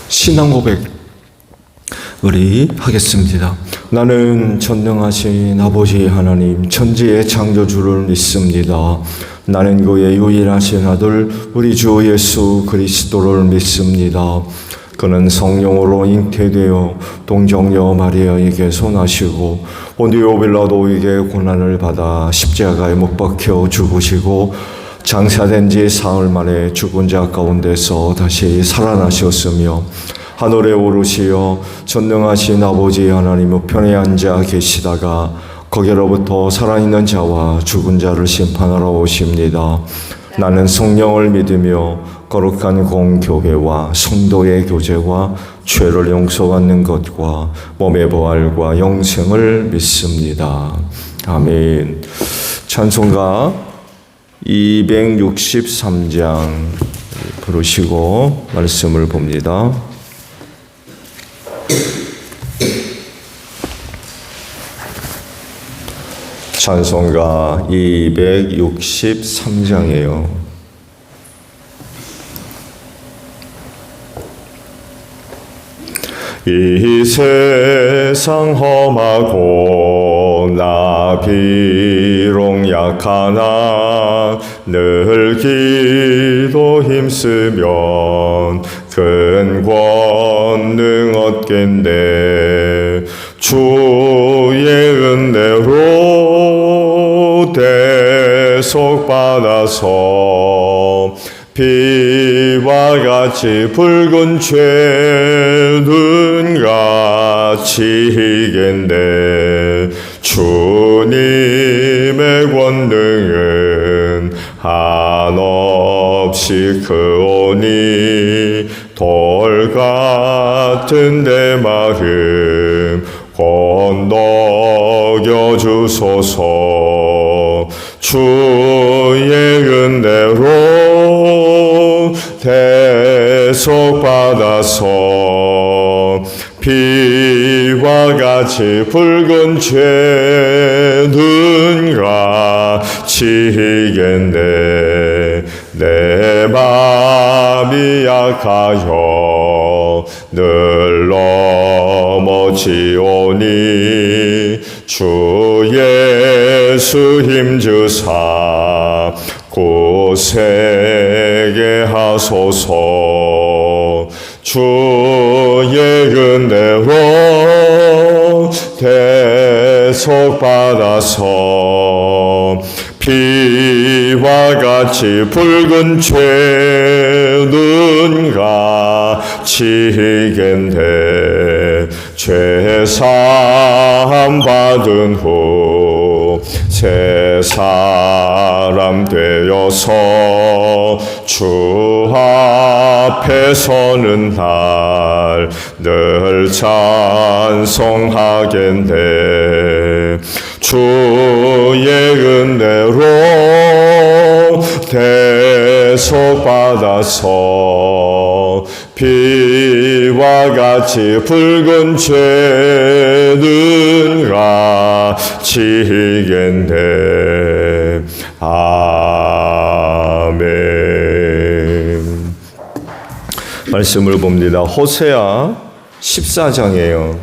신앙 고백 우리 하겠습니다. 나는 전능하신 아버지 하나님 천지의 창조주를 믿습니다. 나는 그의 유일하신 아들 우리 주 예수 그리스도를 믿습니다. 그는 성령으로 잉태되어 동정녀 마리아에게서 나시고 본디오 빌라도에게 고난을 받아 십자가에 못 박혀 죽으시고 장사된 지 사흘 만에 죽은 자 가운데서 다시 살아나셨으며 하늘에 오르시어 전능하신 아버지 하나님 우편에 앉아 계시다가 거기로부터 살아있는 자와 죽은 자를 심판하러 오십니다. 나는 성령을 믿으며 거룩한 공교회와 성도의 교제와 죄를 용서받는 것과 몸의 부활과 영생을 믿습니다. 아멘. 찬송가 263장 부르시고 말씀을 봅니다. 찬송가 263장이에요. 이 세상 험하고 나 비록 약하나 늘 기도 힘쓰면 큰 권능 얻겠네. 주의 은혜로 대속받아서 비와 같이 붉은 죄는 같이 이겠네. 주님의 권능은 한없이 크오니 돌 같은 내 마음 건너겨 주소서. 주의 은혜로 대속받아서 비와 같이 붉은 죄는 같이 이겠네. 내 맘이 약하여 늘 넘어지오니 주 예수 힘주사 굳세게 하소서. 주의 은혜로 대속받아서 비와 같이 붉은 죄는 같이 이겠네. 죄사함 받은 후 새 사람 되어서 주 앞에 서는 날 늘 찬송하겠네. 주의 은혜로 대속받아서 비와 같이 붉은 죄는 같이 이겠네. 아멘. 말씀을 봅니다. 호세아 14장이에요.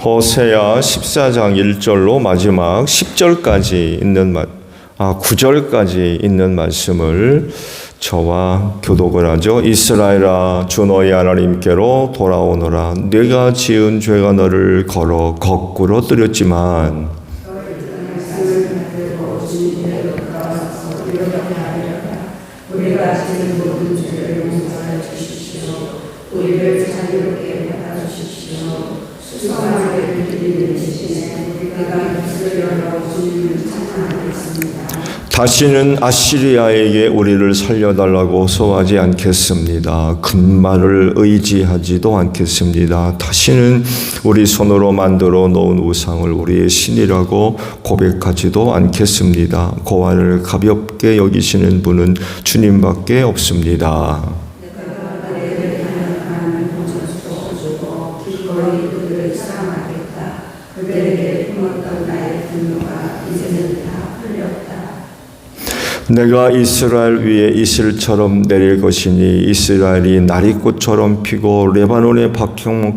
호세아 14장 1절로 마지막 10절까지 있는 9절까지 있는 말씀을 저와 교독을 하죠. 이스라엘아 주 너희 하나님께로 돌아오너라. 네가 지은 죄가 너를 걸어 거꾸로 뜨렸지만 우리가 지은 모든 죄를 용서하여 주십시오. 우리를 자유롭게 받아 주십시오. 수상하게 드리는 대신에 우리가 입술을 열어 주님을 찬양하겠습니다. 다시는 아시리아에게 우리를 살려달라고 소하지 않겠습니다. 금말을 의지하지도 않겠습니다. 다시는 우리 손으로 만들어 놓은 우상을 우리의 신이라고 고백하지도 않겠습니다. 고아를 가볍게 여기시는 분은 주님밖에 없습니다. 그들에게 품었던 나의 분노가 이제는 다 풀렸다. 내가 이스라엘 위에 이슬처럼 내릴 것이니 이스라엘이 나리꽃처럼 피고 레바논의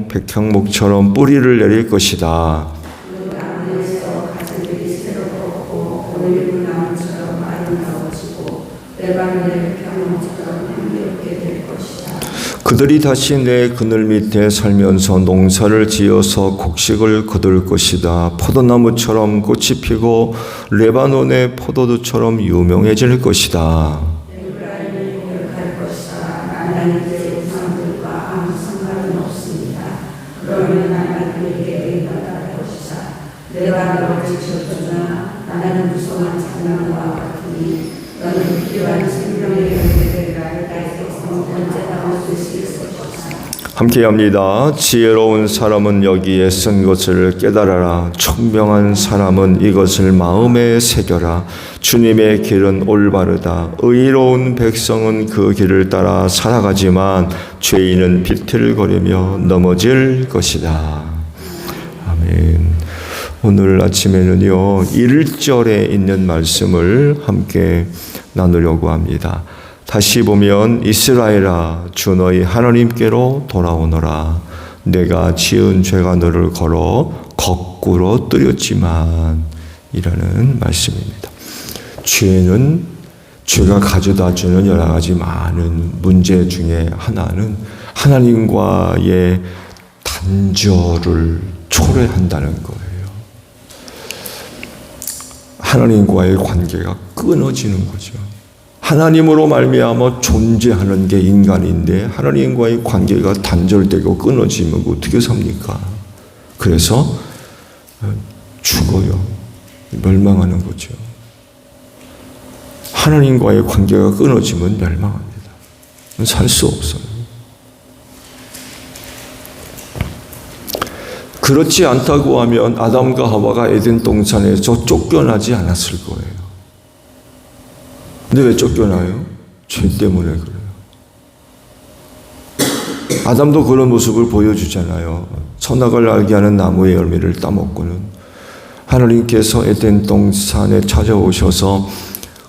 백향목처럼 뿌리를 내릴 것이다. 그 나무에서 가지들이 새롭고 올리브나무처럼 아름다워지고 레바논의 백향목처럼 향기롭게 될 것이다. 그들이 다시 내 그늘 밑에 살면서 농사를 지어서 곡식을 거둘 것이다. 포도나무처럼 꽃이 피고 레바논의 포도주처럼 유명해질 것이다. 에브라임이 공격할 것이다. 나는 이제 우상들과 아무 상관은 없습니다. 그러면 나는 그에게 응답할 것이다. 내가 너를 지켜주나 나는 무성한 장난과 같으니 너는 필요한 생명의 열매를 나에게서 언제나 얻을 수 있을 것이다. 함께합니다. 지혜로운 사람은 여기에 쓴 것을 깨달아라. 총명한 사람은 이것을 마음에 새겨라. 주님의 길은 올바르다. 의로운 백성은 그 길을 따라 살아가지만 죄인은 비틀거리며 넘어질 것이다. 아멘. 오늘 아침에는요 1절에 있는 말씀을 함께 나누려고 합니다. 다시 보면 이스라엘아 주 너희 하나님께로 돌아오너라. 내가 지은 죄가 너를 걸어 거꾸로 뜨렸지만 이라는 말씀입니다. 죄는 죄가 가져다주는 여러 가지 많은 문제 중에 하나는 하나님과의 단절을 초래한다는 거예요. 하나님과의 관계가 끊어지는 거죠. 하나님으로 말미암아 존재하는 게 인간인데 하나님과의 관계가 단절되고 끊어지면 어떻게 삽니까? 그래서 죽어요. 멸망하는 거죠. 하나님과의 관계가 끊어지면 멸망합니다. 살 수 없어요. 그렇지 않다고 하면 아담과 하와가 에덴 동산에서 쫓겨나지 않았을 거예요. 근데 왜 쫓겨나요? 죄 때문에 그래요. 아담도 그런 모습을 보여주잖아요. 선악을 알게 하는 나무의 열매를 따먹고는 하나님께서 에덴 동산에 찾아오셔서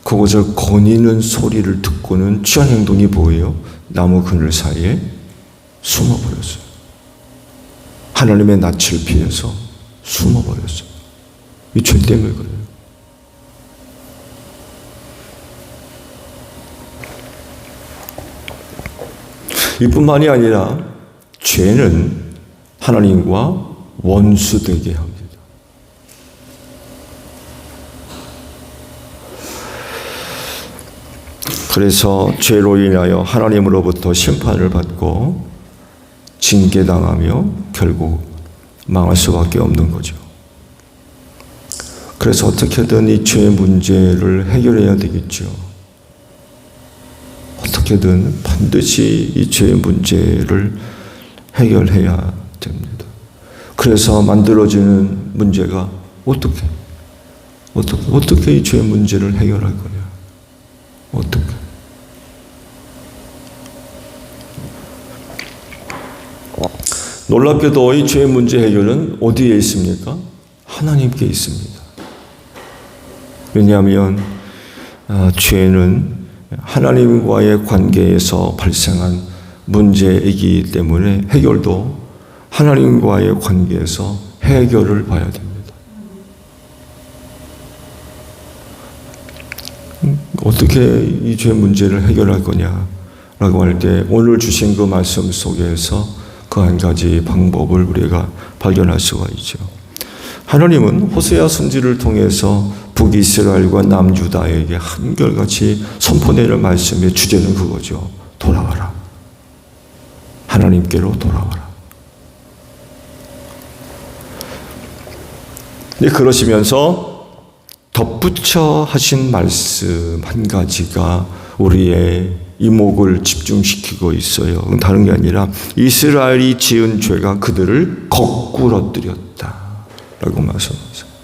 그곳을 거니는 소리를 듣고는 취한 행동이 보여요. 나무 그늘 사이에 숨어버렸어요. 하나님의 낯을 피해서 숨어버렸어요. 이 죄 때문에 그래요. 이뿐만이 아니라 죄는 하나님과 원수되게 합니다. 그래서 죄로 인하여 하나님으로부터 심판을 받고 징계당하며 결국 망할 수밖에 없는 거죠. 그래서 어떻게든 이 죄의 문제를 해결해야 되겠죠. 어떻게든 반드시 이 죄의 문제를 해결해야 됩니다. 그래서 만들어지는 문제가 어떻게 이 죄의 문제를 해결할 거냐? 어떻게? 놀랍게도 이 죄의 문제 해결은 어디에 있습니까? 하나님께 있습니다. 왜냐하면 죄는 하나님과의 관계에서 발생한 문제이기 때문에 해결도 하나님과의 관계에서 해결을 봐야 됩니다. 어떻게 이 죄 문제를 해결할 거냐라고 할 때 오늘 주신 그 말씀 속에서 그 한 가지 방법을 우리가 발견할 수가 있죠. 하나님은 호세아 선지를 통해서 북이스라엘과 남유다에게 한결같이 선포되는 말씀의 주제는 그거죠. 돌아와라. 하나님께로 돌아와라. 네, 그러시면서 덧붙여 하신 말씀 한 가지가 우리의 이목을 집중시키고 있어요. 다른 게 아니라 이스라엘이 지은 죄가 그들을 거꾸로 뜨렸다 라고 말씀하세요.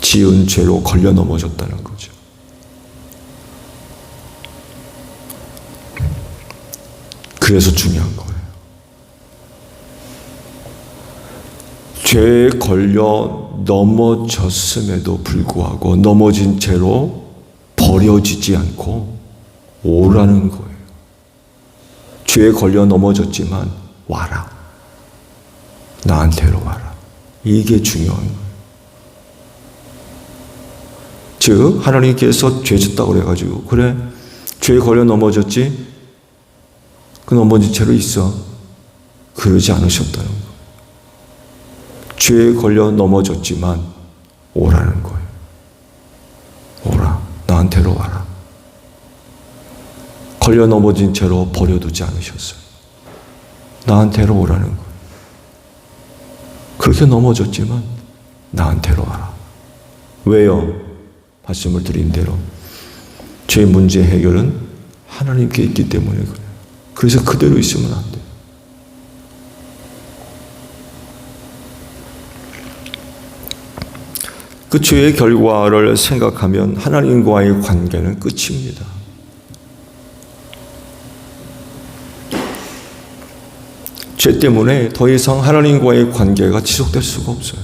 지은 죄로 걸려 넘어졌다는 거죠. 그래서 중요한 거예요. 죄에 걸려 넘어졌음에도 불구하고 넘어진 채로 버려지지 않고 오라는 거예요. 죄에 걸려 넘어졌지만 와라. 나한테로 와라. 이게 중요한 거예요. 즉 하나님께서 죄 짓다고 그래가지고 그래 죄에 걸려 넘어졌지? 그 넘어진 채로 있어. 그러지 않으셨다는 거예요. 죄에 걸려 넘어졌지만 오라는 거예요. 오라. 나한테로 와라. 걸려 넘어진 채로 버려두지 않으셨어요. 나한테로 오라는 거예요. 그렇게 넘어졌지만 나한테로 와라. 왜요? 말씀을 드린 대로 죄 문제 해결은 하나님께 있기 때문에 그래요. 그래서 그대로 있으면 안 돼요. 그 죄의 결과를 생각하면 하나님과의 관계는 끝입니다. 죄 때문에 더 이상 하나님과의 관계가 지속될 수가 없어요.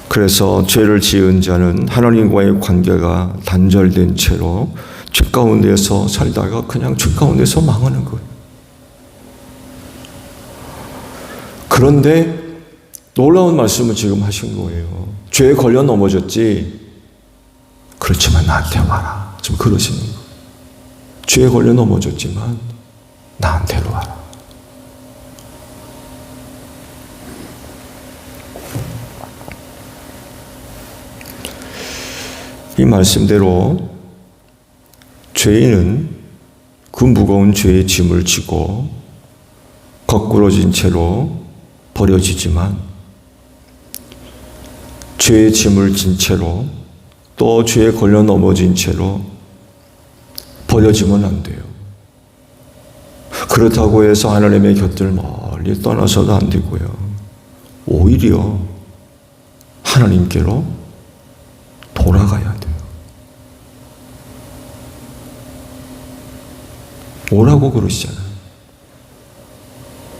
그래서 죄를 지은 자는 하나님과의 관계가 단절된 채로 죄 가운데서 살다가 그냥 죄 가운데서 망하는 거예요. 그런데 놀라운 말씀을 지금 하신 거예요. 죄에 걸려 넘어졌지. 그렇지만 나한테 와라. 지금 그러시는 거예요. 죄에 걸려 넘어졌지만 나한테로 와라. 이 말씀대로 죄인은 그 무거운 죄의 짐을 지고 거꾸러진 채로 버려지지만 죄의 짐을 진 채로 또 죄에 걸려 넘어진 채로 버려지면 안 돼요. 그렇다고 해서 하나님의 곁을 멀리 떠나서도 안 되고요. 오히려 하나님께로 돌아가야 돼요. 오라고 그러시잖아요.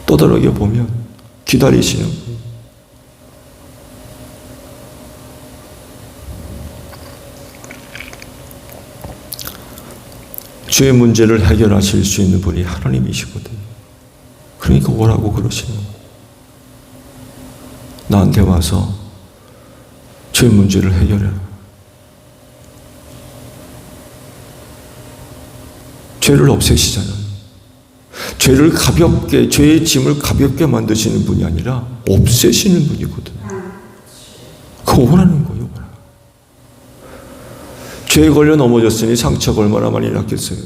떠들어게 보면 기다리시는 거예요. 죄의 문제를 해결하실 수 있는 분이 하나님이시거든요. 그러니까 오라고 그러시는 거예요. 나한테 와서 죄의 문제를 해결해라. 죄를 없애시잖아요. 죄를 가볍게, 죄의 짐을 가볍게 만드시는 분이 아니라 없애시는 분이거든요. 그거 오라는 거예요. 죄에 걸려 넘어졌으니 상처가 얼마나 많이 났겠어요.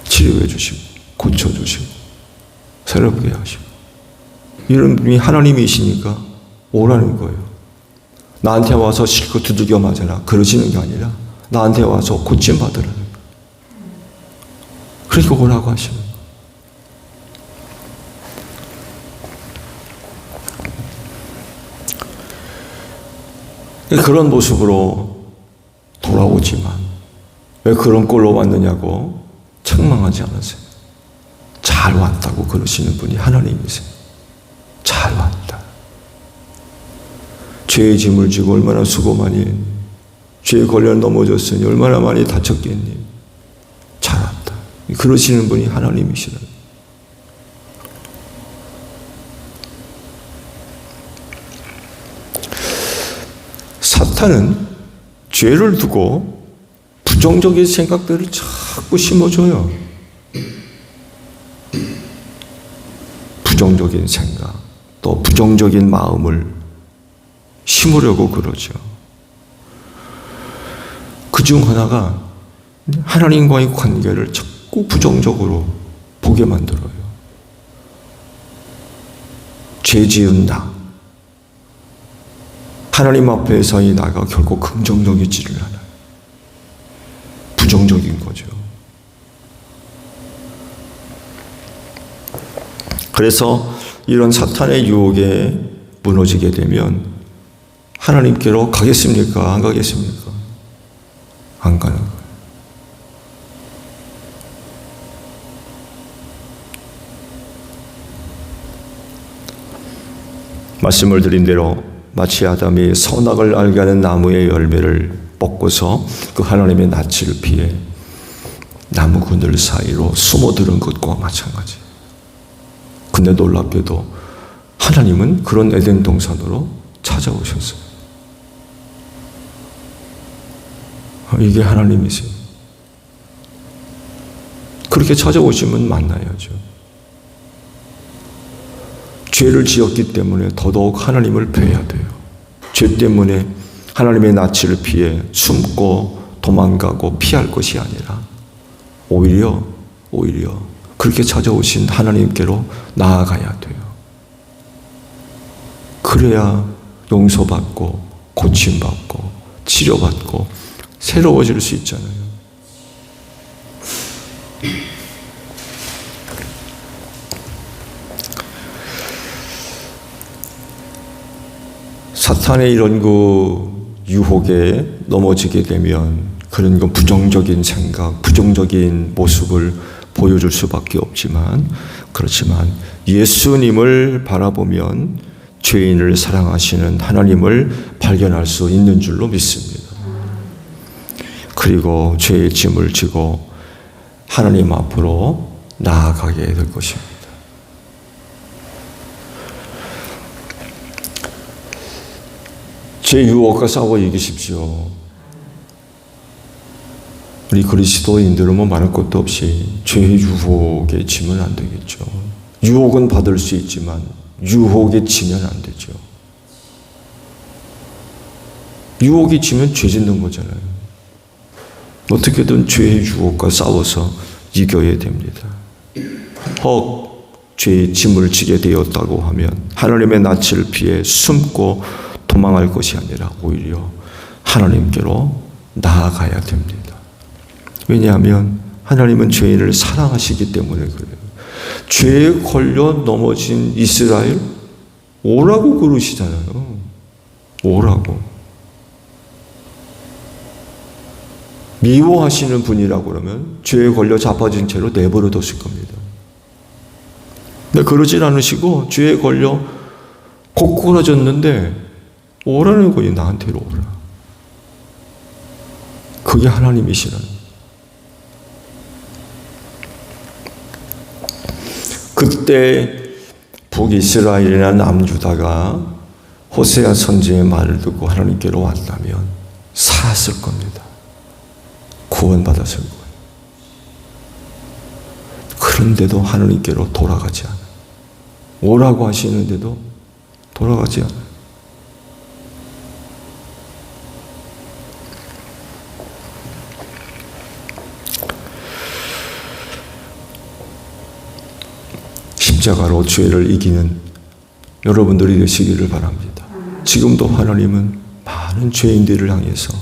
치료해 주시고 고쳐주시고 새롭게 하시고 이런 분이 하나님이시니까 오라는 거예요. 나한테 와서 실컷 두들겨 맞아라 그러시는 게 아니라 나한테 와서 고침받으라는 거예요. 그러니까 오라고 하시는 거예요. 그런 모습으로 돌아오지만 왜 그런 꼴로 왔느냐고 책망하지 않으세요. 잘 왔다고 그러시는 분이 하나님이세요. 잘 왔다. 죄의 짐을 지고 얼마나 수고 많이 했니. 죄에 걸려 넘어졌으니 얼마나 많이 다쳤겠니. 잘 왔다. 그러시는 분이 하나님이시라. 사탄은 죄를 두고 부정적인 생각들을 자꾸 심어줘요. 부정적인 생각, 또 부정적인 마음을 심으려고 그러죠. 그중 하나가 하나님과의 관계를 자꾸 부정적으로 보게 만들어요. 죄 지은 나, 하나님 앞에서의 나가 결코 긍정적이지를 않아요. 부정적인 거죠. 그래서 이런 사탄의 유혹에 무너지게 되면 하나님께로 가겠습니까? 안 가겠습니까? 안 가는 거예요. 말씀을 드린 대로 마치 아담이 선악을 알게 하는 나무의 열매를 먹고서 그 하나님의 낯을 피해 나무 그늘 사이로 숨어드는 것과 마찬가지. 근데 놀랍게도 하나님은 그런 에덴 동산으로 찾아오셨어요. 이게 하나님이세요. 그렇게 찾아오시면 만나야죠. 죄를 지었기 때문에 더더욱 하나님을 뵈야 돼요. 죄 때문에 하나님의 낯을 피해 숨고 도망가고 피할 것이 아니라 오히려 그렇게 찾아오신 하나님께로 나아가야 돼요. 그래야 용서받고 고침받고 치료받고 새로워질 수 있잖아요. 사탄의 이런 유혹에 넘어지게 되면 그런 부정적인 생각, 부정적인 모습을 보여줄 수밖에 없지만, 그렇지만 예수님을 바라보면 죄인을 사랑하시는 하나님을 발견할 수 있는 줄로 믿습니다. 그리고 죄의 짐을 지고 하나님 앞으로 나아가게 될 것입니다. 죄 유혹과 싸워 이기십시오. 우리 그리스도인들은 말할 것도 없이 죄의 유혹에 지면 안 되겠죠. 유혹은 받을 수 있지만 유혹에 지면 안 되죠. 유혹이 지면 죄 짓는 거잖아요. 어떻게든 죄의 유혹과 싸워서 이겨야 됩니다. 혹 죄의 짐을 지게 되었다고 하면 하나님의 낯을 피해 숨고 도망할 것이 아니라 오히려 하나님께로 나아가야 됩니다. 왜냐하면 하나님은 죄인을 사랑하시기 때문에 그래요. 죄에 걸려 넘어진 이스라엘 오라고 그러시잖아요. 오라고. 미워하시는 분이라고 그러면 죄에 걸려 자빠진 채로 내버려 뒀을 겁니다. 근데 그러질 않으시고 죄에 걸려 고꾸라졌는데 오라는 거예요. 나한테로 오라. 그게 하나님이시라는. 그때 북이스라엘이나 남유다가 호세아 선지의 말을 듣고 하나님께로 왔다면 살았을 겁니다. 구원받았을 거예요. 그런데도 하나님께로 돌아가지 않아요. 오라고 하시는데도 돌아가지 않아요. 십자가로 죄를 이기는 여러분들이 되시기를 바랍니다. 지금도 하나님은 많은 죄인들을 향해서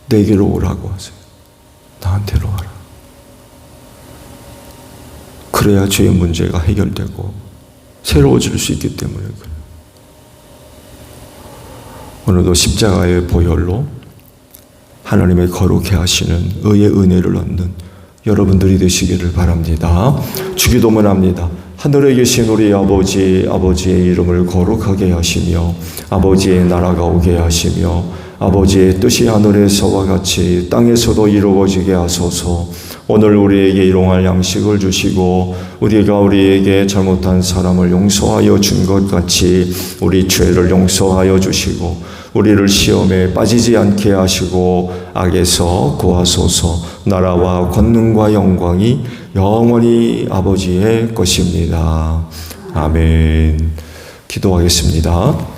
내게로 오라고 하세요. 나한테로 와라. 그래야 죄의 문제가 해결되고 새로워질 수 있기 때문에 그래요. 오늘도 십자가의 보혈로 하나님의 거룩해 하시는 의의 은혜를 얻는 여러분들이 되시기를 바랍니다. 주기도문 합니다. 하늘에 계신 우리 아버지, 아버지의 이름을 거룩하게 하시며 아버지의 나라가 오게 하시며 아버지의 뜻이 하늘에서와 같이 땅에서도 이루어지게 하소서. 오늘 우리에게 일용할 양식을 주시고 우리가 우리에게 잘못한 사람을 용서하여 준 것 같이 우리 죄를 용서하여 주시고 우리를 시험에 빠지지 않게 하시고 악에서 구하소서. 나라와 권능과 영광이 영원히 아버지의 것입니다. 아멘. 기도하겠습니다.